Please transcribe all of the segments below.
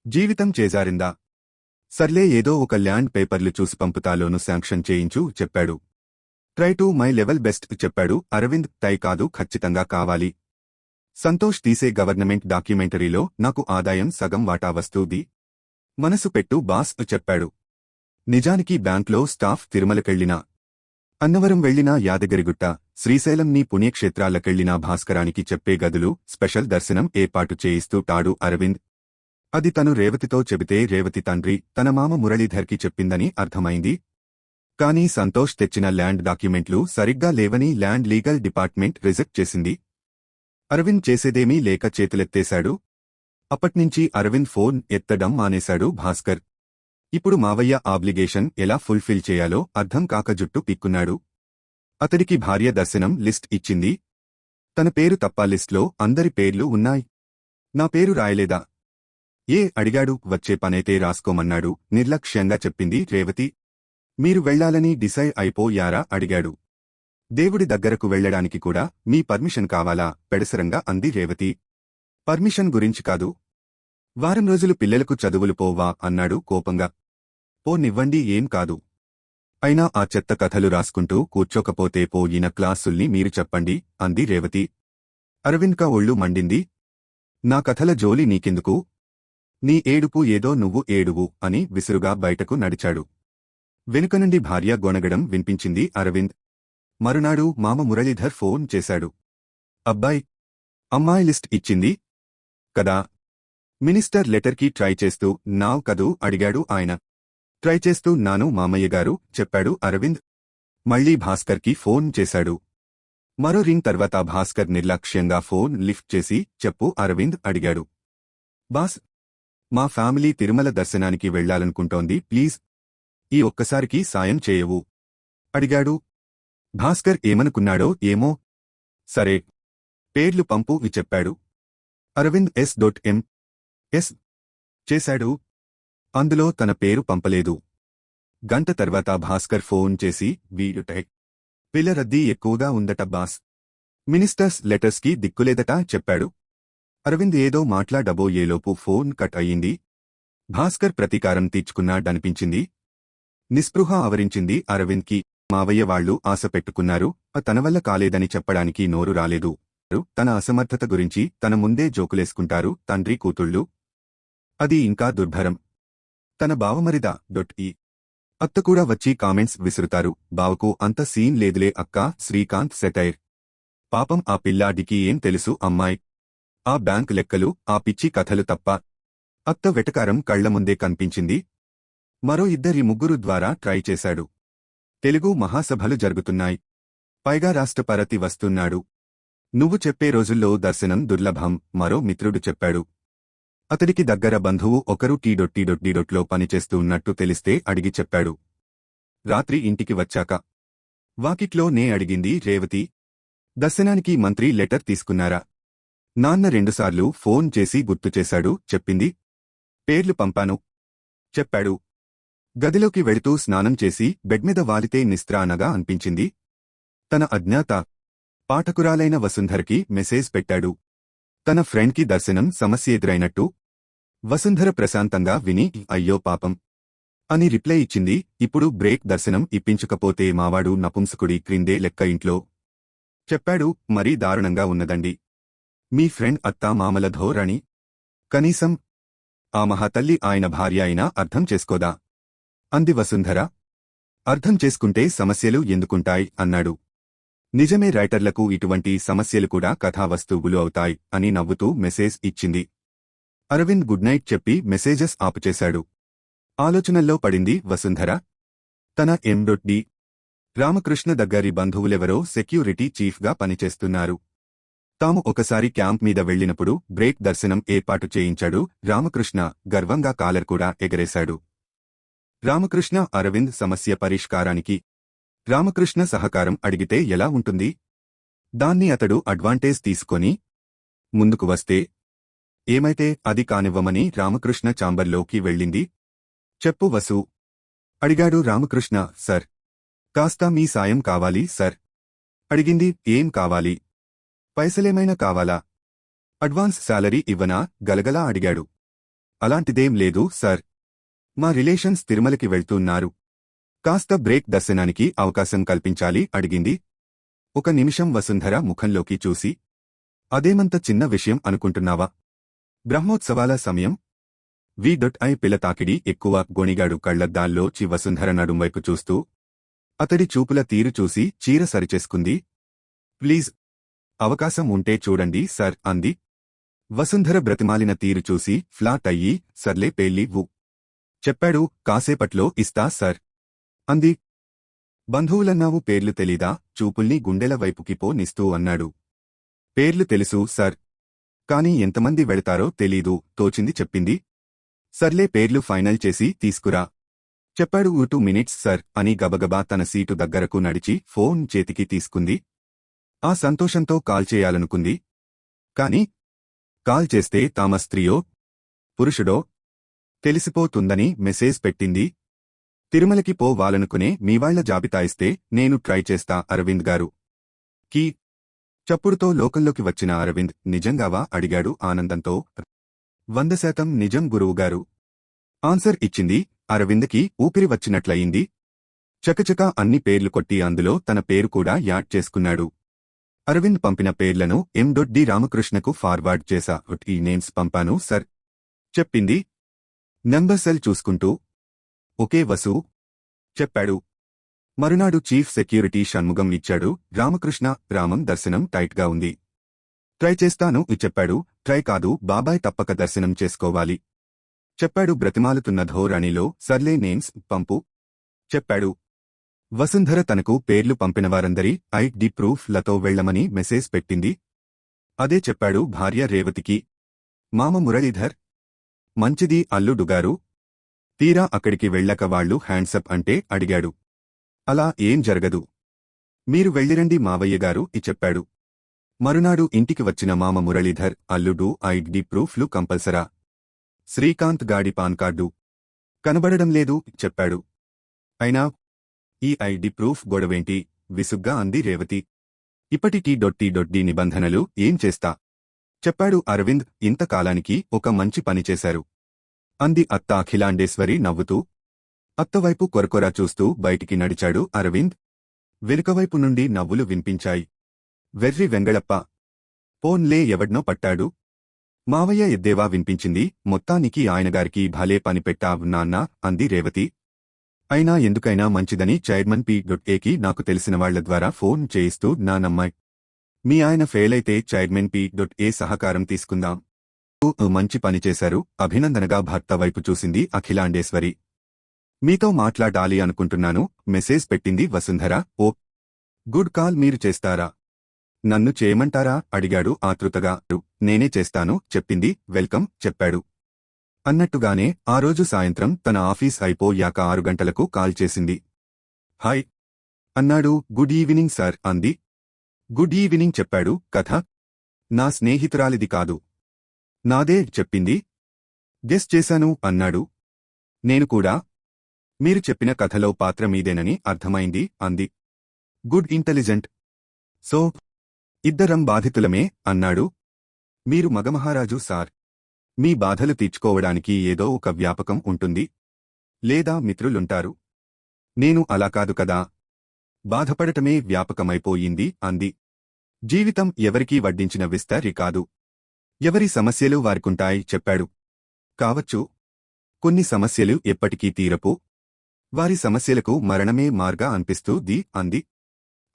జీవితం చేజారిందా? సర్లే ఏదో ఒక ల్యాండ్ పేపర్లు చూసి పంపుతా లోను శాంక్షన్ చేయించు చెప్పాడు. Try to my level best చెప్పాడు అరవింద్. టై కాదు, ఖచ్చితంగా కావాలి. సంతోష్ తీసే గవర్నమెంట్ డాక్యుమెంటరీలో నాకు ఆదాయం సగం వాటా వస్తూది. మనసు పెట్టు బాస్ చెప్పాడు. నిజానికి బ్యాంక్లో స్టాఫ్ తిరుమలకెళ్లినా, అన్నవరం వెళ్లినా, యాదగిరిగుట్ట, శ్రీశైలంని పుణ్యక్షేత్రాలకెళ్లినా భాస్కరానికి చెప్పే గదులు, స్పెషల్ దర్శనం ఏర్పాటు చేయిస్తూ టాడు అరవింద్. అది తను రేవతితో చెబితే రేవతి తండ్రి తన మామ మురళీధర్కి చెప్పిందని అర్థమైంది. కానీ సంతోష్ తెచ్చిన ల్యాండ్ డాక్యుమెంట్లు సరిగ్గా లేవని ల్యాండ్ లీగల్ డిపార్ట్మెంట్ రిజెక్ట్ చేసింది. అరవింద్ చేసేదేమీ లేక చేతులెత్తేశాడు. అప్పట్నుంచి అరవింద్ ఫోన్ ఎత్తడం మానేశాడు భాస్కర్. ఇప్పుడు మావయ్య ఆబ్లిగేషన్ ఎలా ఫుల్ఫిల్ చేయాలో అర్థం కాక జుట్టు పీక్కున్నాడు. అతడికి భార్య దర్శనం లిస్ట్ ఇచ్చింది. తన పేరు తప్ప లిస్ట్లో అందరి పేర్లు ఉన్నాయి. నా పేరు రాయలేదా? అడిగాడు. వచ్చే పనైతే రాసుకోమన్నాడు నిర్లక్ష్యంగా చెప్పింది రేవతి. మీరు వెళ్లాలని డిసైడ్ అయిపోయారా అడిగాడు. దేవుడి దగ్గరకు వెళ్లడానికి కూడా మీ పర్మిషన్ కావాలా పెడసరంగా అంది రేవతి. పర్మిషన్ గురించి కాదు, వారం రోజులు పిల్లలకు చదువులు పోవా అన్నాడు కోపంగా. పోనివ్వండి, ఏం కాదు. అయినా ఆ చెత్త కథలు రాసుకుంటూ కూర్చోకపోతే పోయిన క్లాసుల్ని మీరు చెప్పండి అంది రేవతి. అరవింద్కా ఒళ్ళు మండింది. నా కథల జోలి నీకెందుకు? నీ ఏడుపు ఏదో నువ్వు ఏడువు అని విసురుగా బయటకు నడిచాడు. వెనుకనుండి భార్య గొణగడం వినిపించింది అరవింద్. మరునాడు మామ మురళీధర్ ఫోన్ చేశాడు. అబ్బాయ్, అమ్మాయి లిస్ట్ ఇచ్చింది కదా? మినిస్టర్ లెటర్కి ట్రై చేస్తూ నావ్ కదూ అడిగాడు ఆయన. ట్రై చేస్తూ నాను మామయ్యగారు చెప్పాడు అరవింద్. మళ్లీ భాస్కర్కి ఫోన్ చేశాడు. మరో రింగ్ తర్వాత భాస్కర్ నిర్లక్ష్యంగా ఫోన్ లిఫ్ట్ చేసి చెప్పు అరవింద్ అడిగాడు. బాస్, మా ఫ్యామిలీ తిరుమల దర్శనానికి వెళ్లాలనుకుంటోంది, ప్లీజ్ ఈ ఒక్కసారికి సాయం చేయవు అడిగాడు. భాస్కర్ ఏమనుకున్నాడో ఏమో. సరే, పేర్లు పంపు చెప్పాడు. అరవింద్ ఎస్ చేశాడు. అందులో తన పేరు పంపలేదు. గంట తర్వాత భాస్కర్ ఫోన్ చేసి పిల్ల రద్దీ ఎక్కువగా ఉందట బాస్, మినిస్టర్స్ లెటర్స్కి దిక్కులేదట చెప్పాడు. అరవింద్ ఏదో మాట్లాడబోయేలోపు ఫోన్ కట్ అయ్యింది. భాస్కర్ ప్రతీకారం తీర్చుకున్నాడనిపించింది. నిస్పృహ ఆవరించింది అరవింద్కి. మావయ్య వాళ్లు ఆశ పెట్టుకున్నారు, తన వల్ల కాలేదని చెప్పడానికి నోరు రాలేదు. తన అసమర్థత గురించి తన ముందే జోకులేసుకుంటారు తండ్రి కూతుళ్ళు. అది ఇంకా దుర్భరం. తన బావమరిదా అత్త కూడా వచ్చి కామెంట్స్ విసురుతారు. బావకు అంత సీన్ లేదులే అక్కా శ్రీకాంత్ సెటైర్. పాపం ఆ పిల్లాడికి ఏం తెలుసు అమ్మాయి, ఆ బ్యాంకు లెక్కలు, ఆ పిచ్చి కథలు తప్ప. అత్త వెటకారం కళ్లముందే కనిపించింది. మరో ఇద్దరి ముగ్గురు ద్వారా ట్రై చేశాడు. తెలుగు మహాసభలు జరుగుతున్నాయి. పైగా రాష్ట్రపరతి వస్తున్నాడు. నువ్వు చెప్పే రోజుల్లో దర్శనం దుర్లభం మరో మిత్రుడు చెప్పాడు. అతడికి దగ్గర బంధువు ఒకరు టీడొట్లో పనిచేస్తూ ఉన్నట్టు తెలిస్తే అడిగి చెప్పాడు. రాత్రి ఇంటికి వచ్చాక వాకిట్లో నే అడిగింది రేవతి. దర్శనానికి మంత్రి లెటర్ తీసుకున్నారా? నాన్న రెండుసార్లు ఫోన్ చేసి గుర్తుచేశాడు చెప్పింది. పేర్లు పంపాను చెప్పాడు. గదిలోకి వెళుతూ స్నానం చేసి బెడ్మీద వాలితే నిస్త్రానగా అనిపించింది. తన అజ్ఞాత పాఠకురాలైన వసుంధరకి మెసేజ్ పెట్టాడు. తన ఫ్రెండ్కి దర్శనం సమస్య ఎదురైనట్టు. వసుంధర ప్రశాంతంగా విని అయ్యో పాపం అని రిప్లై ఇచ్చింది. ఇప్పుడు బ్రేక్ దర్శనం ఇప్పించకపోతే మావాడు నపుంసకుడి క్రిందే లెక్క ఇంట్లో చెప్పాడు. మరీ దారుణంగా ఉన్నదండి మీ ఫ్రెండ్ అత్తా మామల ధోరణి. కనీసం ఆ మహాతల్లి ఆయన భార్య అయినా అర్థం చేసుకోదా అంది వసుంధర. అర్థం చేసుకుంటే సమస్యలు ఎందుకుంటాయి అన్నాడు. నిజమే, రైటర్లకు ఇటువంటి సమస్యలు కూడా కథావస్తువులు అవుతాయి అని నవ్వుతూ మెసేజ్ ఇచ్చింది. అరవింద్ గుడ్ నైట్ చెప్పి మెసేజెస్ ఆపుచేశాడు. ఆలోచనల్లో పడింది వసుంధర. తన ఎండి రామకృష్ణ దగ్గరి బంధువులెవరో సెక్యూరిటీ చీఫ్గా పనిచేస్తున్నారు. తాము ఒకసారి క్యాంప్ మీద వెళ్లినప్పుడు బ్రేక్ దర్శనం ఏర్పాటు చేయించాడు రామకృష్ణ. గర్వంగా కాలర్ కూడా ఎగరేశాడు. రామకృష్ణ అరవింద్ సమస్య పరిష్కారానికి రామకృష్ణ సహకారం అడిగితే ఎలా ఉంటుంది? దాన్ని అతడు అడ్వాంటేజ్ తీసుకొని ముందుకు వస్తే ఏమైతే అది కానివ్వమని రామకృష్ణ ఛాంబర్లోకి వెళ్ళింది. చెప్పు వసు అడిగాడు రామకృష్ణ. సర్, కాస్త మీ సాయం కావాలి సర్ అడిగింది. ఏం కావాలి? పైసలేమైనా కావాలా? అడ్వాన్స్ శాలరీ ఇవ్వనా? గలగలా అడిగాడు. అలాంటిదేం లేదు సార్. మా రిలేషన్స్ తిరుమలకి వెళ్తున్నారు. కాస్త బ్రేక్ దర్శనానికి అవకాశం కల్పించాలి అడిగింది. ఒక నిమిషం వసుంధర ముఖంలోకి చూసి, అదేమంత చిన్న విషయం అనుకుంటున్నావా? బ్రహ్మోత్సవాల సమయం. వి.ఐ పిల్ల తాకిడి ఎక్కువ గొణిగాడు కళ్లద్దాల్లోచి వసుంధర నడుంవైపు చూస్తూ. అతడి చూపుల తీరు చూసి చీర సరిచేసుకుంది. ప్లీజ్, అవకాశం ఉంటే చూడండి సార్ అంది. వసుంధర బ్రతిమాలిన తీరు చూసి ఫ్లాట్ అయ్యి, సర్లే పెళ్ళివ్వు చెప్పాడు. కాసేపట్లో ఇస్తా సార్ అంది. బంధువులన్నావు, పేర్లు తెలీదా? చూపుల్ని గుండెల వైపుకి పోనిస్తూ అన్నాడు. పేర్లు తెలుసు సార్, కాని ఎంతమంది వెళతారో తెలీదు, తోచింది చెప్పింది. సర్లే పేర్లు ఫైనల్ చేసి తీసుకురా చెప్పాడు. 2 మినిట్స్ సార్ అని గబగబా తన సీటు దగ్గరకు నడిచి ఫోన్ చేతికి తీసుకుంది. ఆ సంతోషంతో కాల్ చేయాలనుకుంది. కాని కాల్ చేస్తే తామ స్త్రీయో పురుషుడో తెలిసిపోతుందని మెసేజ్ పెట్టింది. తిరుమలకి పోవాలనుకునే మీవాళ్ల జాబితా ఇస్తే నేను ట్రై చేస్తా అరవింద్ గారు. కీ చప్పుడుతో లోకంలోకి వచ్చిన అరవింద్ నిజంగావా అడిగాడు ఆనందంతో. 100% నిజం గురువుగారు ఆన్సర్ ఇచ్చింది. అరవింద్కి ఊపిరి వచ్చినట్లయింది. చకచకా అన్ని పేర్లు కొట్టి అందులో తన పేరు కూడా యాడ్ చేసుకున్నాడు. అరవింద్ పంపిన పేర్లను ఎం.డి. రామకృష్ణకు ఫార్వర్డ్ చేశా. ఈ నేమ్స్ పంపాను సర్ చెప్పింది నంబర్ సెల్ చూసుకుంటూ. ఒకే వసు చెప్పాడు. మరునాడు చీఫ్ సెక్యూరిటీ షణ్ముగం ఇచ్చాడు. రామకృష్ణ, రామం దర్శనం టైట్గా ఉంది. ట్రై చేస్తాను చెప్పాడు. ట్రై కాదు బాబాయ్, తప్పక దర్శనం చేసుకోవాలి చెప్పాడు బ్రతిమాలుతున్న ధోరణిలో. సర్లే నేమ్స్ పంపు చెప్పాడు. వసుంధర తనకు పేర్లు పంపినవారందరి ఐడి ప్రూఫ్ లతో వెళ్లమని మెసేజ్ పెట్టింది. అదే చెప్పాడు భార్య రేవతికి. మామ మురళీధర్ మంచిది అల్లుడుగారు. తీరా అక్కడికి వెళ్ళక వాళ్లు హ్యాండ్సప్ అంటే అడిగాడు. అలా ఏం జరగదు, మీరు వెళ్ళిరండి మావయ్యగారు చెప్పాడు. మరునాడు ఇంటికి వచ్చిన మామ మురళీధర్, అల్లుడు ఐడి ప్రూఫ్లు కంపల్సరా. శ్రీకాంత్ గాడి పాన్ కార్డు కనబడడం లేదు చెప్పాడు. అయినా ఈ ఐడి ప్రూఫ్ గొడవేంటి విసుగ్గా అంది రేవతి. ఇప్పటికీ డొట్టి నిబంధనలు ఏం చేస్తా చెప్పాడు అరవింద్. ఇంతకాలానికి ఒక మంచి పని చేశారు అంది అత్త అఖిలాండేశ్వరి నవ్వుతూ. అత్తవైపు కొరకొరా చూస్తూ బయటికి నడిచాడు అరవింద్. వెనుకవైపు నుండి నవ్వులు వినిపించాయి. వెర్రి వెంగళప్ప పోన్లే ఎవడ్నో పట్టాడు. మావయ్య ఎద్దేవా వినిపించింది. మొత్తానికి ఆయనగారికి భలే పని పెట్టావు నాన్నా అంది రేవతి. అయినా ఎందుకైనా మంచిదని చైర్మన్ పి.ఏకి నాకు తెలిసినవాళ్ల ద్వారా ఫోన్ చేయిస్తూ నానమ్మాయ్, మీ ఆయన ఫెయిలైతే చైర్మన్ పి.ఏ సహకారం తీసుకుందాం. మంచి పని చేశారు అభినందనగా భర్త వైపు చూసింది అఖిలాండేశ్వరి. మీతో మాట్లాడాలి అనుకుంటున్నాను మెసేజ్ పెట్టింది వసుంధర. ఓ గుడ్ కాల్, మీరు చేస్తారా? నన్ను చేయమంటారా అడిగాడు ఆతృతగా. నేనే చేస్తాను చెప్పింది. వెల్కమ్ చెప్పాడు. అన్నట్టుగానే ఆ రోజు సాయంత్రం తన ఆఫీస్ అయిపోయాక 6 గంటలకు కాల్ చేసింది. హాయ్ అన్నాడు. గుడ్ ఈవినింగ్ సార్ అంది. గుడ్ ఈవినింగ్ చెప్పాడు. కథ నా స్నేహితురాలిది కాదు, నాదే చెప్పింది. గెస్ చేశాను అన్నాడు. నేను కూడా. మీరు చెప్పిన కథలో పాత్ర మీదేనని అర్థమైంది అంది. Good intelligent. సో ఇద్దరం బాధితులమే అన్నాడు. మీరు మగమహారాజు సార్. మీ బాధలు తీర్చుకోవడానికి ఏదో ఒక వ్యాపకం ఉంటుంది, లేదా మిత్రులుంటారు. నేను అలా కాదు కదా, బాధపడటమే వ్యాపకమైపోయింది అంది. జీవితం ఎవరికీ వడ్డించిన విస్తరి కాదు. ఎవరి సమస్యలు వారికుంటాయి చెప్పాడు. కావచ్చు, కొన్ని సమస్యలు ఎప్పటికీ తీరపు. వారి సమస్యలకు మరణమే మార్గా అనిపిస్తుంది అంది.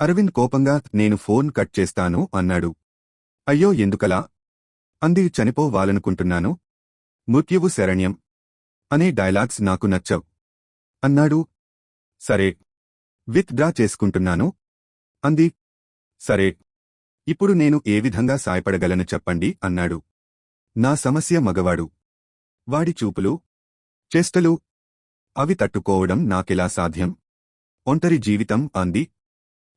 అరవింద్ కోపంగా నేను ఫోన్ కట్ చేస్తాను అన్నాడు. అయ్యో ఎందుకలా అంది. చనిపోవాలనుకుంటున్నాను, మృత్యువు శరణ్యం అనే డైలాగ్స్ నాకు నచ్చవ్ అన్నాడు. సరే, విత్ డ్రా చేసుకుంటున్నాను అంది. సరే, ఇప్పుడు నేను ఏ విధంగా సాయపడగలను చెప్పండి అన్నాడు. నా సమస్య మగవాడు. వాడి చూపులు, చేష్టలు, అవి తట్టుకోవడం నాకెలా సాధ్యం? ఒంటరి జీవితం అంది.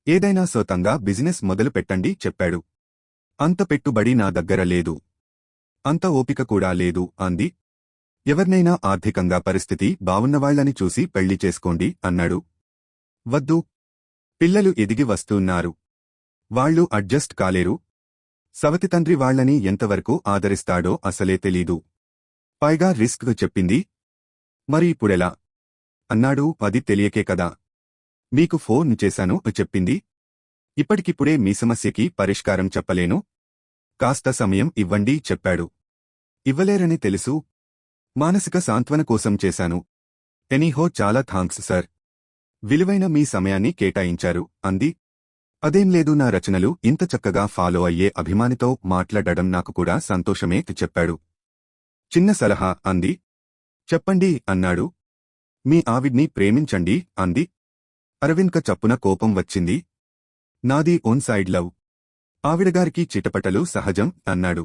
ఏదైనా సొంతంగా బిజినెస్ మొదలు పెట్టండి చెప్పాడు. అంత పెట్టుబడి నా దగ్గర లేదు, అంత ఓపిక కూడా లేదు అంది. ఎవర్నైనా ఆర్థికంగా పరిస్థితి బావున్నవాళ్లని చూసి పెళ్లి చేసుకోండి అన్నాడు. వద్దు, పిల్లలు ఎదిగి వస్తున్నారు, వాళ్లు అడ్జస్ట్ కాలేరు. సవతి తండ్రి వాళ్లని ఎంతవరకు ఆదరిస్తాడో అసలే తెలీదు. పైగా రిస్క్ చెప్పింది. మరి ఇప్పుడెలా? అన్నాడు. అది తెలియకే కదా మీకు ఫోన్ చేశాను చెప్పింది. ఇప్పటికిప్పుడే మీ సమస్యకి పరిష్కారం చెప్పలేను. కాస్త సమయం ఇవ్వండి చెప్పాడు. ఇవ్వలేరని తెలుసు. మానసిక సాంత్వన కోసం చేశాను. ఎనీహో చాలా థాంక్స్ సార్. విలువైన మీ సమయాన్ని కేటాయించారు అంది. అదేం లేదు, నా రచనలు ఇంత చక్కగా ఫాలో అయ్యే అభిమానితో మాట్లాడడం నాకు కూడా సంతోషమే చెప్పాడు. చిన్న సలహా అంది. చెప్పండి అన్నాడు. మీ ఆవిడ్ని ప్రేమించండి అంది. అరవింద్క చప్పున కోపం వచ్చింది. నాది ఓన్ సైడ్ లవ్. ఆవిడగారికి చిటపటలు సహజం అన్నాడు.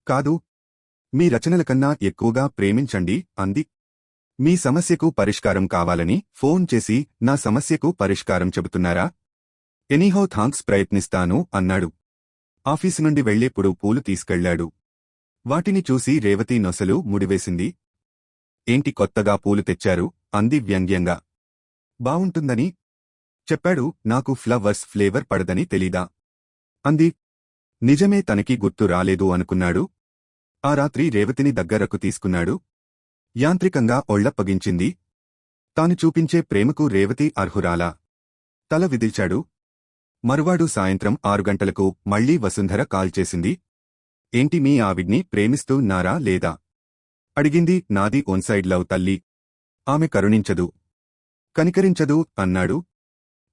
కాదు, మీ రచనల కన్నా ఎక్కువగా ప్రేమించండి అంది. మీ సమస్యకు పరిష్కారం కావాలని ఫోన్ చేసి నా సమస్యకు పరిష్కారం చెబుతున్నారా? ఎనీహో థాంక్స్, ప్రయత్నిస్తాను అన్నాడు. ఆఫీసు నుండి వెళ్లేప్పుడు పూలు తీసుకెళ్లాడు. వాటిని చూసి రేవతి నొసలు ముడివేసింది. ఏంటి కొత్తగా పూలు తెచ్చారు అంది వ్యంగ్యంగా. బావుంటుందని చెప్పాడు. నాకు ఫ్లవర్స్ ఫ్లేవర్ పడదని తెలీదా అంది. నిజమే, తనకి గుర్తు రాలేదు అనుకున్నాడు. ఆ రాత్రి రేవతిని దగ్గరకు తీసుకున్నాడు. యాంత్రికంగా ఒళ్లప్పగించింది. తాను చూపించే ప్రేమకు రేవతి అర్హురాలా? తల విదిల్చాడు. మరువాడు సాయంత్రం 6 గంటలకు మళ్లీ వసుంధర కాల్ చేసింది. ఏంటి, మీ ఆవిడ్ని ప్రేమిస్తూ నారా లేదా అడిగింది. నాది ఓన్సైడ్ లవ్ తల్లి. ఆమె కరుణించదు, కనికరించదు అన్నాడు.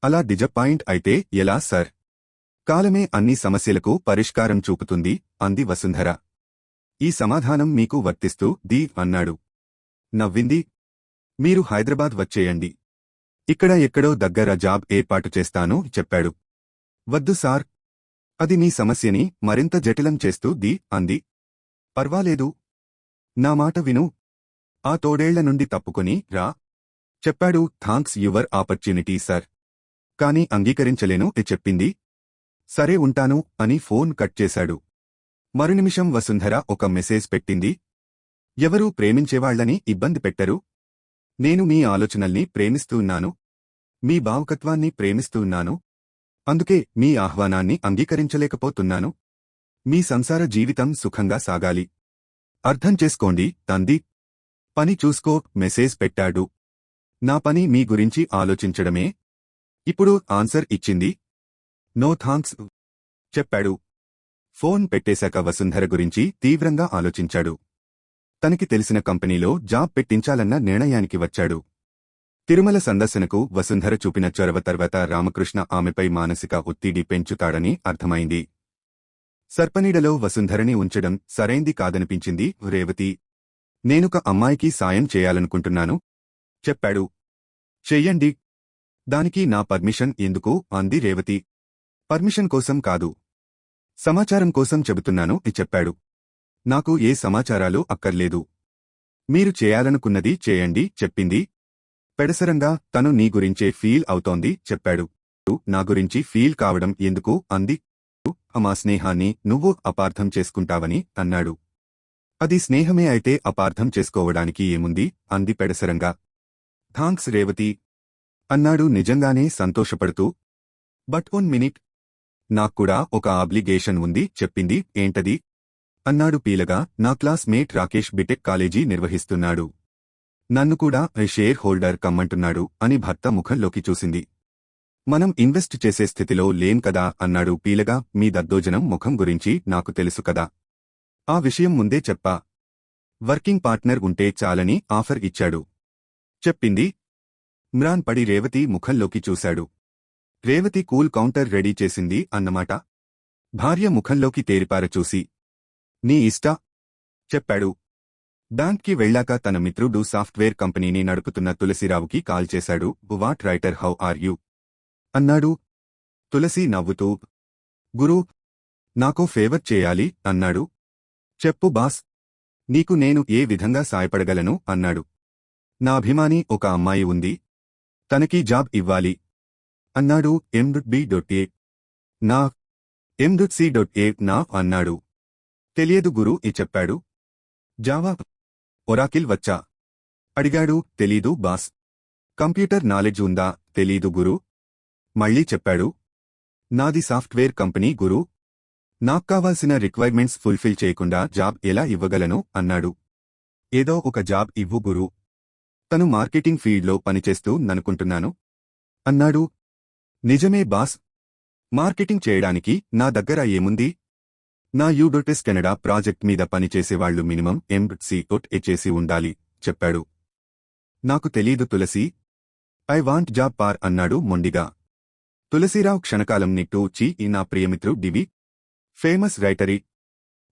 అలా డిజపాయింట్ అయితే ఎలా సర్? కాలమే అన్ని సమస్యలకు పరిష్కారం చూపుతుంది అంది వసుంధర. ఈ సమాధానం మీకు వర్తిస్తూ ది అన్నాడు. నవ్వింది. మీరు హైదరాబాద్ వచ్చేయండి. ఇక్కడ ఎక్కడో దగ్గర జాబ్ ఏర్పాటు చేస్తాను చెప్పాడు. వద్దు సార్, అది మీ సమస్యని మరింత జటిలం చేస్తూ ది అంది. పర్వాలేదు, నా మాట విను. ఆ తోడేళ్ల నుండి తప్పుకొని రా చెప్పాడు. థాంక్స్ యువర్ ఆపర్చ్యునిటీ సర్, కాని అంగీకరించలేను చెప్పింది. సరే ఉంటాను అని ఫోన్ కట్ చేశాడు. మరునిమిషం వసుంధర ఒక మెసేజ్ పెట్టింది. ఎవరూ ప్రేమించేవాళ్లని ఇబ్బంది పెట్టరు. నేను మీ ఆలోచనల్ని ప్రేమిస్తూన్నాను. మీ భావుకత్వాన్ని ప్రేమిస్తూన్నాను. అందుకే మీ ఆహ్వానాన్ని అంగీకరించలేకపోతున్నాను. మీ సంసార జీవితం సుఖంగా సాగాలి. అర్థం చేసుకోండి తంది. పని చూసుకో మెసేజ్ పెట్టాడు. నా పని మీ గురించి ఆలోచించడమే. ఇప్పుడు ఆన్సర్ ఇచ్చింది. నో థాంక్స్ చెప్పాడు. ఫోన్ పెట్టేశాక వసుంధర గురించి తీవ్రంగా ఆలోచించాడు. తనకి తెలిసిన కంపెనీలో జాబ్ పెట్టించాలన్న నిర్ణయానికి వచ్చాడు. తిరుమల సందర్శనకు వసుంధర చూపిన చొరవ తర్వాత రామకృష్ణ ఆమెపై మానసిక ఒత్తిడి పెంచుతాడని అర్థమైంది. సర్పనీడలో వసుంధరని ఉంచడం సరైంది కాదనిపించింది రేవతి. నేనొక అమ్మాయికి సాయం చేయాలనుకుంటున్నాను చెప్పాడు. చెయ్యండి. దానికి నా పర్మిషన్ ఎందుకు అంది రేవతి. పర్మిషన్ కోసం కాదు, సమాచారం కోసం చెబుతున్నాను చెప్పాడు. నాకు ఏ సమాచారాలు అక్కర్లేదు. మీరు చేయాలనుకున్నది చేయండి చెప్పింది. పెడసరంగా తను నీ గురించే ఫీల్ అవుతోంది చెప్పాడు. నా గురించి ఫీల్ కావడం ఎందుకు అంది. మా స్నేహాన్ని నువ్వు అపార్థం చేసుకుంటావని అన్నాడు. అది స్నేహమే అయితే అపార్థం చేసుకోవడానికి ఏముంది అంది పెడసరంగా. థాంక్స్ రేవతి అన్నాడు నిజంగానే సంతోషపడుతూ. బట్ 1 మినిట్, నాక్కూడా ఒక ఆబ్లిగేషన్ ఉంది చెప్పింది. ఏంటది అన్నాడు పీలగా. నా classmate Rakesh BTech college నిర్వహిస్తున్నాడు. నన్ను కూడా షేర్ హోల్డర్ కమ్మంటున్నాడు అని భర్త ముఖంలోకి చూసింది. మనం ఇన్వెస్ట్ చేసే స్థితిలో లేం కదా అన్నాడు పీలగా. మీ దద్దోజనం ముఖం గురించి నాకు తెలుసు కదా, ఆ విషయం ముందే చెప్పా. వర్కింగ్ పార్ట్నర్ ఉంటే చాలని ఆఫర్ ఇచ్చాడు చెప్పింది. మ్రాన్ పడి రేవతి ముఖంలోకి చూశాడు. రేవతి కూల్ కౌంటర్ రెడీ చేసింది అన్నమాట. భార్య ముఖంలోకి తేరిపార చూసి నీ ఇష్టా చెప్పాడు. బ్యాంక్కి వెళ్లాక తన మిత్రుడు సాఫ్ట్వేర్ కంపెనీని నడుపుతున్న తులసిరావుకి కాల్ చేశాడు. What writer, how are you అన్నాడు. తులసి నవ్వుతూ గురూ, నాకో ఫేవర్ చేయాలి అన్నాడు. చెప్పు బాస్, నీకు నేను ఏ విధంగా సాయపడగలను అన్నాడు. నా అభిమాని ఒక అమ్మాయి ఉంది, తనకి జాబ్ ఇవ్వాలి అన్నాడు. M.B.A నా M.C.A నా అన్నాడు. తెలియదు గురూ చెప్పాడు. జావా, ఒరాకిల్ వచ్చా అడిగాడు. తెలీదు బాస్. కంప్యూటర్ నాలెడ్జ్ ఉందా? తెలీదు గురూ. మళ్ళీ చెప్పాడు. నాది సాఫ్ట్వేర్ కంపెనీ గురూ. నాక్కావాల్సిన రిక్వైర్మెంట్స్ ఫుల్ఫిల్ చేయకుండా జాబ్ ఎలా ఇవ్వగలను అన్నాడు. ఏదో ఒక జాబ్ ఇవ్వు గురూ. తను మార్కెటింగ్ ఫీల్డ్లో పనిచేస్తూ ననుకుంటున్నాను అన్నాడు. నిజమే బాస్. మార్కెటింగ్ చేయడానికి నా దగ్గర ఏముంది? నా యూడోటెస్ కెనడా ప్రాజెక్ట్ మీద పనిచేసేవాళ్లు మినిమం MCOT చేసి ఉండాలి చెప్పాడు. నాకు తెలీదు తులసి. ఐ వాంట్ జాబ్ పార్ అన్నాడు మొండిగా. తులసీరావు క్షణకాలం నిట్టూర్చి ఈ నా ప్రియమిత్రు డివి. ఫేమస్ రైటరీ.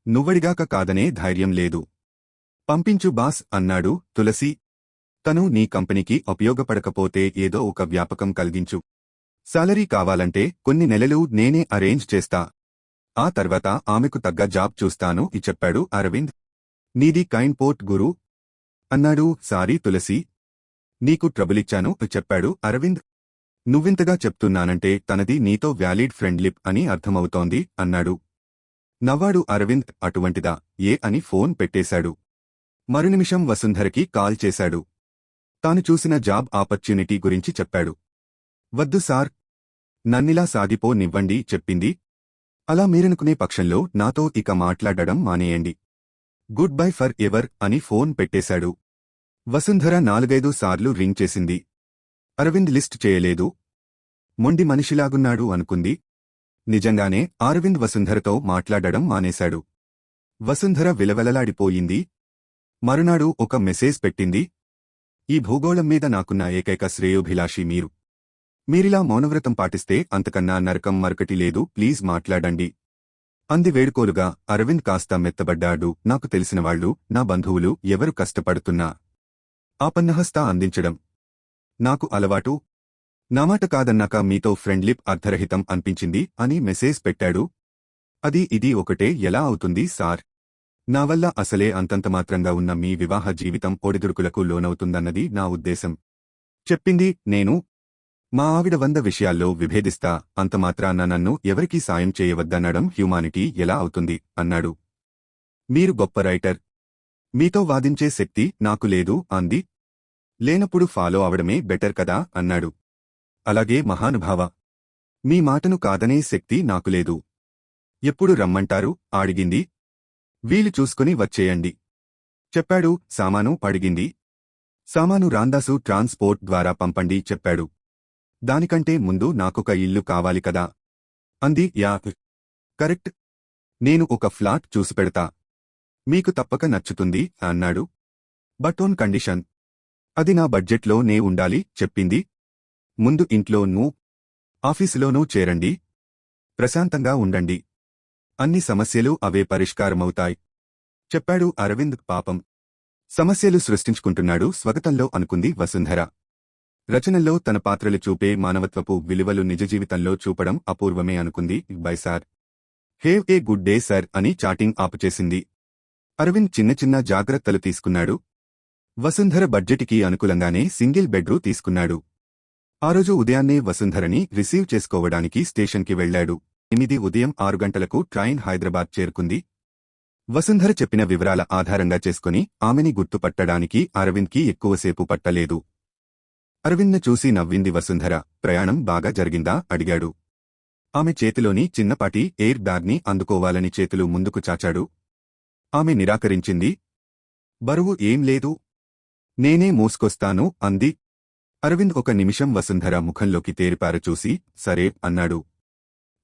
నువ్వడిగాక కాదనే ధైర్యం లేదు. పంపించు బాస్ అన్నాడు తులసి. తను నీ కంపెనీకి ఉపయోగపడకపోతే ఏదో ఒక వ్యాపకం కలిగించు. సాలరీ కావాలంటే కొన్ని నెలలు నేనే అరేంజ్ చేస్తా. ఆ తర్వాత ఆమెకు తగ్గ జాబ్ చూస్తాను చెప్పాడు అరవింద్. నీది కైండ్ పోర్ట్ గురూ అన్నాడు. సారీ తులసి. నీకు ట్రబులిచ్చాను చెప్పాడు అరవింద్. నువ్వింతగా చెప్తున్నానంటే తనది నీతో వ్యాలిడ్ ఫ్రెండ్లిప్ అని అర్థమవుతోంది అన్నాడు. నవ్వాడు అరవింద్. అటువంటిదా ఏ అని ఫోన్ పెట్టేశాడు. మరునిమిషం వసుంధరకి కాల్ చేశాడు. తాను చూసిన జాబ్ ఆపర్చ్యూనిటీ గురించి చెప్పాడు. వద్దు సార్. నన్నిలా సాగిపో నివ్వండి చెప్పింది. అలా మీరనుకునే పక్షంలో నాతో ఇక మాట్లాడడం మానేయండి. గుడ్ బై ఫర్ ఎవర్ అని ఫోన్ పెట్టేశాడు. వసుంధర 4-5 సార్లు రింగ్ చేసింది. అరవింద్ లిస్ట్ చేయలేదు. మొండి మనిషిలాగున్నాడు అనుకుంది. నిజంగానే అరవింద్ వసుంధరతో మాట్లాడడం మానేశాడు. వసుంధర విలవెలలాడిపోయింది. మరునాడు ఒక మెసేజ్ పెట్టింది. ఈ భూగోళం మీద నాకున్న ఏకైక శ్రేయోభిలాషి మీరు. మీరిలా మౌనవ్రతం పాటిస్తే అంతకన్నా నరకం మరొకటి లేదు. ప్లీజ్ మాట్లాడండి అంది వేడుకోలుగా. అరవింద్ కాస్త మెత్తబడ్డాడు. నాకు తెలిసినవాళ్లు, నా బంధువులు ఎవరు కష్టపడుతున్నా ఆపన్నహస్త అందించడం నాకు అలవాటు. నామాట కాదన్నాక మీతో ఫ్రెండ్లిప్ అర్థరహితం అనిపించింది అని మెసేజ్ పెట్టాడు. అది ఇది ఒకటే ఎలా అవుతుంది సార్? నా వల్ల అసలే అంతంతమాత్రంగా ఉన్న మీ వివాహ జీవితం ఒడిదుడుకులకు లోనవుతుందన్నది నా ఉద్దేశం చెప్పింది. నేను మా ఆవిడ 100 విషయాల్లో విభేదిస్తా. అంతమాత్రాన నన్ను ఎవరికీ సాయం చేయవద్దనడం హ్యూమానిటీ ఎలా అవుతుంది అన్నాడు. మీరు గొప్ప రైటర్. మీతో వాదించే శక్తి నాకు లేదు అంది. లేనప్పుడు ఫాలో అవడమే బెటర్ కదా అన్నాడు. అలాగే మహానుభావ. మీ మాటను కాదనే శక్తి నాకు లేదు. ఎప్పుడు రమ్మంటారు అడిగింది. వీలు చూసుకుని వచ్చేయండి చెప్పాడు. సామాను అడిగింది. సామాను రాందాసు ట్రాన్స్పోర్ట్ ద్వారా పంపండి చెప్పాడు. దానికంటే ముందు నాకొక ఇల్లు కావాలి కదా అంది. Yeah correct. నేను ఒక ఫ్లాట్ చూసిపెడతా. మీకు తప్పక నచ్చుతుంది అన్నాడు. But own condition. అది నా బడ్జెట్లో నే ఉండాలి చెప్పింది. ముందు ఇంట్లోనూ ఆఫీసులోనూ చేరండి. ప్రశాంతంగా ఉండండి. అన్ని సమస్యలు అవే పరిష్కారమవుతాయి చెప్పాడు అరవింద్. పాపం సమస్యలు సృష్టించుకుంటున్నాడు స్వగతంలో అనుకుంది వసుంధర. రచనల్లో తన పాత్రలు చూపే మానవత్వపు విలువలు నిజ జీవితంలో చూపడం అపూర్వమే అనుకుంది. By sir. Have a good day sir అని చాటింగ్ ఆపుచేసింది. అరవింద్ చిన్న చిన్న జాగ్రత్తలు తీసుకున్నాడు. వసుంధర బడ్జెట్కి అనుకూలంగానే సింగిల్ బెడ్రూ తీసుకున్నాడు. ఆ రోజు ఉదయాన్నే వసుంధరని రిసీవ్ చేసుకోవడానికి స్టేషన్కి వెళ్లాడు. 8 ఉదయం 6 గంటలకు ట్రైన్ హైదరాబాద్ చేరుకుంది. వసుంధర చెప్పిన వివరాల ఆధారంగా చేసుకుని ఆమెని గుర్తుపట్టడానికి అరవింద్కి ఎక్కువసేపు పట్టలేదు. అరవింద్ను చూసి నవ్వింది వసుంధర. ప్రయాణం బాగా జరిగిందా అడిగాడు. ఆమె చేతిలోని చిన్నపాటి ఎయిర్ బ్యాగ్ని అందుకోవాలని చేతులు ముందుకు చాచాడు. ఆమె నిరాకరించింది. బరువు ఏం లేదు. నేనే మోసుకొస్తాను అంది. అరవింద్ ఒక నిమిషం వసుంధర ముఖంలోకి తేరిపార చూసి సరే అన్నాడు.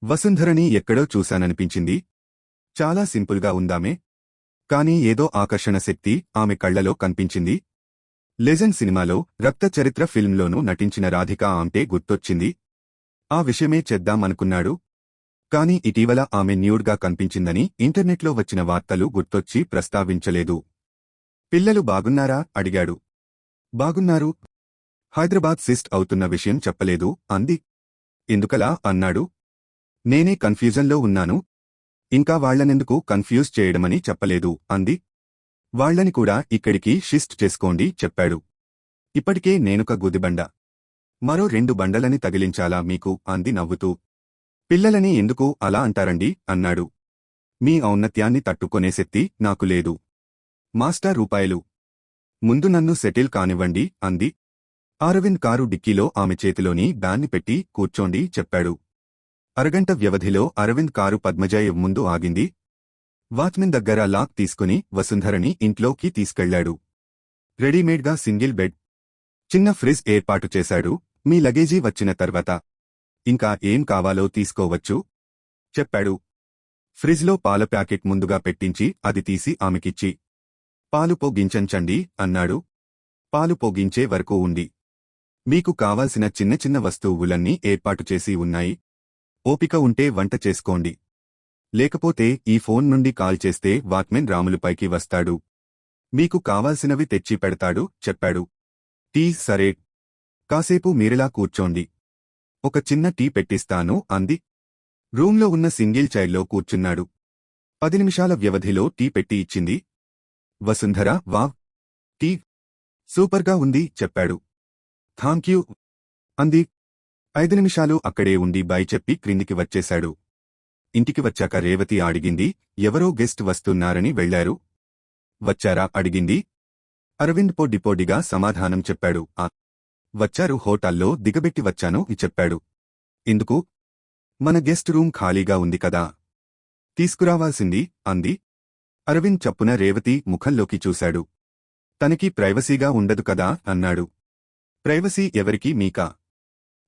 వసుంధరని ఎక్కడో చూశాననిపించింది. చాలా సింపుల్గా ఉందామె. కాని ఏదో ఆకర్షణ శక్తి ఆమె కళ్లలో కనిపించింది. లెజెండ్ సినిమాలో రక్త చరిత్ర ఫిల్మ్లోనూ నటించిన రాధిక ఆమ్టే గుర్తొచ్చింది. ఆ విషయమే చేద్దామనుకున్నాడు. కాని ఇటీవల ఆమె న్యూడ్గా కనిపించిందని ఇంటర్నెట్లో వచ్చిన వార్తలు గుర్తొచ్చి ప్రస్తావించలేదు. పిల్లలు బాగున్నారా అడిగాడు. బాగున్నారు. హైదరాబాద్ సిస్ట్ అవుతున్న విషయం చెప్పలేదు అంది. ఎందుకలా అన్నాడు. నేనే కన్ఫ్యూజన్లో ఉన్నాను. ఇంకా వాళ్లనెందుకు కన్ఫ్యూజ్ చేయడమని చెప్పలేదు అంది. వాళ్లని కూడా ఇక్కడికి షిఫ్ట్ చేసుకోండి చెప్పాడు. ఇప్పటికే నేనొక గుదిబండ. మరో 2 బండలని తగిలించాలా మీకు అంది నవ్వుతూ. పిల్లలని ఎందుకు అలా అంటారండి అన్నాడు. మీ ఔన్నత్యాన్ని తట్టుకొనే శక్తి నాకు లేదు. మాస్టర్ రూపాయలు. ముందు నన్ను సెటిల్ కానివ్వండి అంది. అరవింద్ కారు డిక్కీలో ఆమె చేతిలోని బ్యాన్ని పెట్టి కూర్చోండి చెప్పాడు. అరగంట వ్యవధిలో అరవింద్ కారు పద్మజాయ్ ముందు ఆగింది. వాచ్మెన్ దగ్గర లాక్ తీసుకుని వసుంధరని ఇంట్లోకి తీసుకెళ్లాడు. రెడీమేడ్గా సింగిల్ బెడ్, చిన్న ఫ్రిజ్ ఏర్పాటు చేశాడు. మీ లగేజీ వచ్చిన తర్వాత ఇంకా ఏం కావాలో తీసుకోవచ్చు చెప్పాడు. ఫ్రిజ్లో పాల ప్యాకెట్ ముందుగా పెట్టించి అది తీసి ఆమెకిచ్చి, పాలు పోగించండి అన్నాడు. పాలు పోగించే వరకు ఉండి, మీకు కావాల్సిన చిన్న చిన్న వస్తువులన్నీ ఏర్పాటు చేసి ఉన్నాయి. ఓపిక ఉంటే వంట చేసుకోండి. లేకపోతే ఈ ఫోన్ నుండి కాల్ చేస్తే వాచ్మెన్ రాములుపైకి వస్తాడు. మీకు కావాల్సినవి తెచ్చి పెడతాడు చెప్పాడు. టీ సరే, కాసేపు మీరిలా కూర్చోండి, ఒక చిన్న టీ పెట్టిస్తాను అంది. రూంలో ఉన్న సింగిల్ చైర్లో కూర్చున్నాడు. 10 నిమిషాల వ్యవధిలో టీ పెట్టి ఇచ్చింది. వసుంధర వావ్, టీ సూపర్గా ఉంది చెప్పాడు. థాంక్యూ అంది. 5 నిమిషాలు అక్కడే ఉండి బై చెప్పి క్రిందికి వచ్చేశాడు. ఇంటికి వచ్చాక రేవతి అడిగింది, ఎవరో గెస్ట్ వస్తున్నారని వెళ్లారు. వచ్చారా అడిగింది. అరవింద్ పొడిగా సమాధానం చెప్పాడు. వచ్చారు, హోటల్లో దిగబెట్టి వచ్చాను చెప్పాడు. ఎందుకు? మన గెస్ట్ రూమ్ ఖాళీగా ఉంది కదా, తీసుకురావాల్సింది అంది. అరవింద్ చప్పున రేవతి ముఖంలోకి చూశాడు. తనకి ప్రైవసీగా ఉండదు కదా అన్నాడు. ప్రైవసీ ఎవరికి, మీకా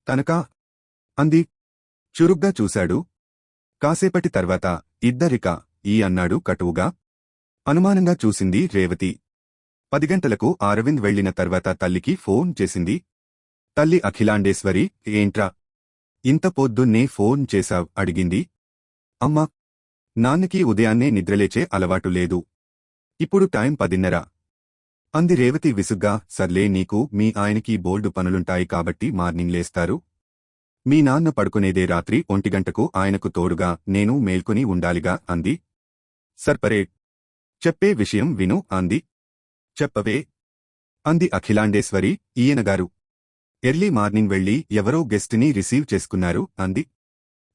తనకా అంది. చురుగ్గా చూశాడు. కాసేపటి తర్వాత ఇద్దరికా అన్నాడు కటువుగా. అనుమానంగా చూసింది రేవతి. 10 గంటలకు అరవింద్ వెళ్లిన తర్వాత తల్లికి ఫోన్ చేసింది. తల్లి అఖిలాండేశ్వరి, ఏంట్రా ఇంత పొద్దున్నే ఫోన్ చేశావ్ అడిగింది. అమ్మా, నాన్నకి ఉదయాన్నే నిద్రలేచే అలవాటు లేదు. ఇప్పుడు టైం 10:30 అంది రేవతి విసుగ్గా. సర్లే, నీకు మీ ఆయనకి బోల్డు పనులుంటాయి కాబట్టి మార్నింగ్ లేస్తారు. మీ నాన్న పడుకునేదే రాత్రి 1 గంటకు, ఆయనకు తోడుగా నేను మేల్కొని ఉండాలిగా అంది. సర్పరే, చెప్పే విషయం విను అంది. చెప్పవే అంది అఖిలాండేశ్వరి. ఈయనగారు ఎర్లీ మార్నింగ్ వెళ్లి ఎవరో గెస్ట్ని రిసీవ్ చేసుకున్నారు అంది.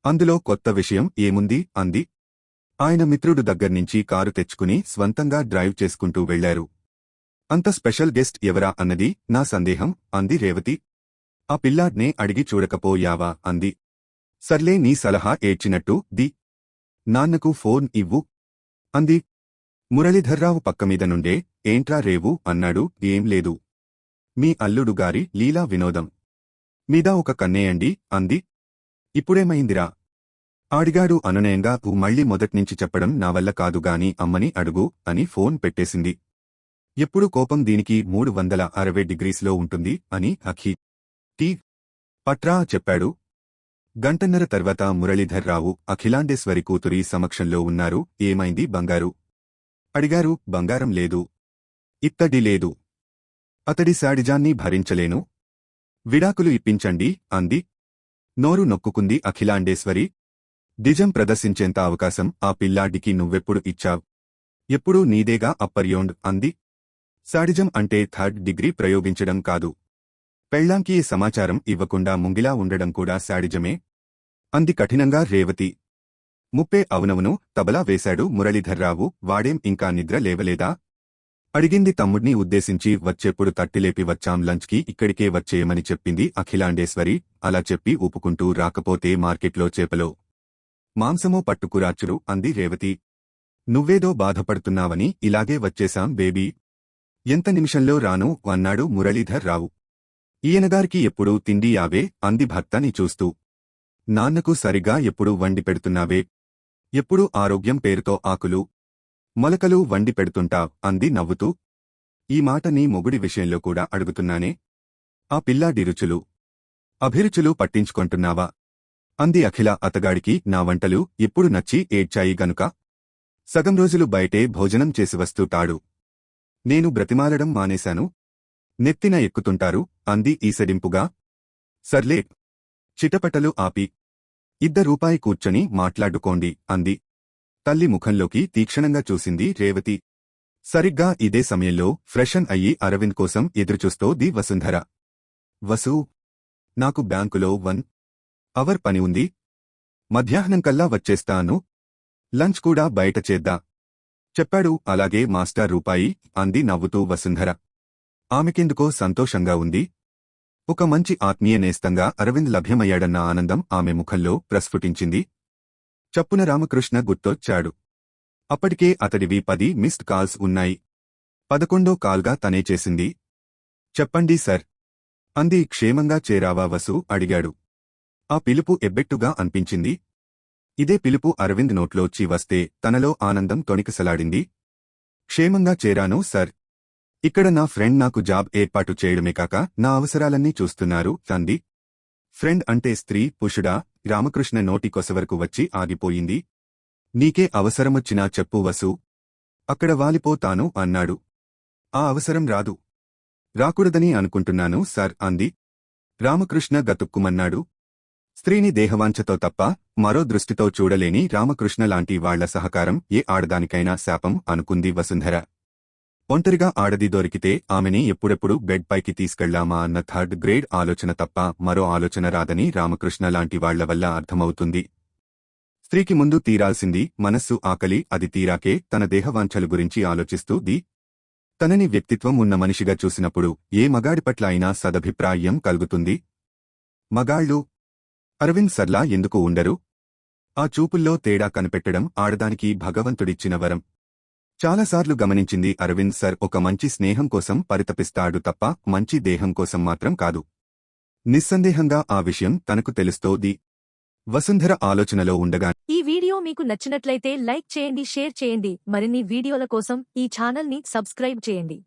అందులో కొత్త విషయం ఏముంది అంది. ఆయన మిత్రుడు దగ్గర్నుంచి కారు తెచ్చుకుని స్వంతంగా డ్రైవ్ చేసుకుంటూ వెళ్లారు. అంత స్పెషల్ గెస్ట్ ఎవరా అన్నది నా సందేహం అంది రేవతి. ఆ పిల్లాడ్నే అడిగి చూడకపోయావా అంది. సర్లే, నీ సలహా ఏడ్చినట్టు ది నాన్నకు ఫోన్ ఇవ్వు అంది. మురళీధర్రావు పక్కమీద నుండే, ఏంట్రా రేవు అన్నాడు. ఏం లేదు, మీ అల్లుడుగారి లీలా వినోదం మీద ఒక కన్నేయండి అంది. ఇప్పుడేమైందిరా అడిగాడు అనునయంగా. మళ్ళీ మొదట్నుంచి చెప్పడం నా వల్ల కాదుగాని అమ్మని అడుగు అని ఫోన్ పెట్టేసింది. ఎప్పుడు కోపం దీనికి 360 డిగ్రీస్లో ఉంటుంది అని అఖి టీ పట్రా చెప్పాడు. గంటన్నర తర్వాత మురళీధర్రావు అఖిలాండేశ్వరి కూతురి సమక్షంలో ఉన్నారు. ఏమైంది బంగారు అడిగారు. బంగారం లేదు, ఇత్తడి లేదు, అతడి శాడిజాన్ని భరించలేను, విడాకులు ఇప్పించండి అంది. నోరు నొక్కుకుంది అఖిలాండేశ్వరి. నిజం ప్రదర్శించేంత అవకాశం ఆ పిల్లాడికి నువ్వెప్పుడు ఇచ్చావ్? ఎప్పుడూ నీదేగా అప్పర్యోండ్ అంది. శాడిజం అంటే 3rd డిగ్రీ ప్రయోగించడం కాదు, పెళ్లాంకి సమాచారం ఇవ్వకుండా ముంగిలా ఉండడం కూడా శాడిజమే అంది కఠినంగా రేవతి. ముప్పే అవునవును తబలా వేశాడు మురళీధర్రావు. వాడేం ఇంకా నిద్ర లేవలేదా అడిగింది తమ్ముడ్ని ఉద్దేశించి. వచ్చేప్పుడు తట్టిలేపి వచ్చాం, లంచ్కి ఇక్కడికే వచ్చేయమని చెప్పింది అఖిలాండేశ్వరి. అలా చెప్పి ఊపుకుంటూ రాకపోతే మార్కెట్లో చేపలో మాంసమో పట్టుకురాచురు అంది రేవతి. నువ్వేదో బాధపడుతున్నావని ఇలాగే వచ్చేశాం బేబీ. ఎంత నిమిషంలో రాను అన్నాడు మురళీధర్రావు. ఈయనగారికి ఎప్పుడూ తిండి యావే అంది భర్తని చూస్తూ. నాన్నకు సరిగా ఎప్పుడు వండి పెడుతున్నావే? ఎప్పుడూ ఆరోగ్యం పేరుతో ఆకులు మొలకలు వండి పెడుతుంటావ్ అంది నవ్వుతూ. ఈ మాట నీ మొగుడి విషయంలో కూడా అడుగుతున్నానే. ఆ పిల్లాడి రుచులు అభిరుచులు పట్టించుకొంటున్నావా అంది అఖిల. అతగాడికి నా వంటలు ఎప్పుడు నచ్చి ఏడ్చాయి గనుక సగం రోజులు బయటే భోజనం చేసి వస్తూటాడు. నేను బ్రతిమాలడం మానేశాను. నెత్తిన ఎక్కుతుంటారు అంది ఈసడింపుగా. సర్లే, చిటపటలు ఆపి ₹1 కూర్చొని మాట్లాడుకోండి అంది. తల్లి ముఖంలోకి తీక్షణంగా చూసింది రేవతి. సరిగ్గా ఇదే సమయంలో ఫ్రెషన్ అయ్యి అరవింద్ కోసం ఎదురుచూస్తోంది వసుంధర. వసూ, నాకు బ్యాంకులో 1 అవర్ పని ఉంది. మధ్యాహ్నంకల్లా వచ్చేస్తాను. లంచ్ కూడా బయట చేద్దా చెప్పాడు. అలాగే మాస్టర్ రూపాయి అంది నవ్వుతూ వసుంధర. ఆమెకెందుకో సంతోషంగా ఉంది. ఒక మంచి ఆత్మీయ నేస్తంగా అరవింద్ లభ్యమయ్యాడన్న ఆనందం ఆమె ముఖంలో ప్రస్ఫుటించింది. చప్పున రామకృష్ణ గుర్తొచ్చాడు. అప్పటికే అతడివి 10 మిస్డ్ కాల్స్ ఉన్నాయి. 11వ కాల్గా తనే చేసింది. చెప్పండి సర్ అంది. క్షేమంగా చేరావా వసు అడిగాడు. ఆ పిలుపు ఎబ్బెట్టుగా అనిపించింది. ఇదే పిలుపు అరవింద్ నోట్లోంచి వస్తే తనలో ఆనందం తొణికిసలాడింది. క్షేమంగా చేరాను సర్. ఇక్కడ నా ఫ్రెండ్ నాకు జాబ్ ఏర్పాటు చేయడమే కాక నా అవసరాలన్నీ చూస్తున్నారు అంది. ఫ్రెండ్ అంటే స్త్రీ పురుషుడా? రామకృష్ణ నోటి కొసవరకు వచ్చి ఆగిపోయింది. నీకే అవసరమొచ్చినా చెప్పు వసు. అక్కడ వాలిపోతాను అన్నాడు. ఆ అవసరం రాదు. రాకూడదని అనుకుంటున్నాను సర్ అంది. రామకృష్ణ గతుక్కుమన్నాడు. స్త్రీని దేహవాంఛతో తప్ప మరో దృష్టితో చూడలేని రామకృష్ణ లాంటి వాళ్ల సహకారం ఏ ఆడదానికైనా శాపం అనుకుంది వసుంధర. ఒంటరిగా ఆడది దొరికితే ఆమెని ఎప్పుడెప్పుడు బెడ్ పైకి తీసుకెళ్లామా అన్న థర్డ్ గ్రేడ్ ఆలోచన తప్ప మరో ఆలోచన రాదని రామకృష్ణ లాంటి వాళ్ల వల్ల అర్థమవుతుంది. స్త్రీకి ముందు తీరాల్సింది మనస్సు ఆకలి. అది తీరాకే తన దేహవాంఛలు గురించి ఆలోచిస్తూది. తనని వ్యక్తిత్వం ఉన్న మనిషిగా చూసినప్పుడు ఏ మగాడి పట్ల అయినా సదభిప్రాయం కలుగుతుంది. మగాళ్ళు అరవింద్ సర్లా ఎందుకు ఉండరు? ఆ చూపుల్లో తేడా కనిపెట్టడం ఆడదానికి భగవంతుడిచ్చిన వరం. చాలాసార్లు గమనించింది అరవింద్ సర్ ఒక మంచి స్నేహం కోసం పరితపిస్తాడు తప్ప మంచి దేహం కోసం మాత్రం కాదు. నిస్సందేహంగా ఆ విషయం తనకు తెలుస్తోంది. వసుంధర ఆలోచనలో ఉండగా ఈ వీడియో మీకు నచ్చినట్లయితే లైక్ చేయండి, షేర్ చేయండి. మరిన్ని వీడియోల కోసం ఈ ఛానల్ని సబ్స్క్రైబ్ చేయండి.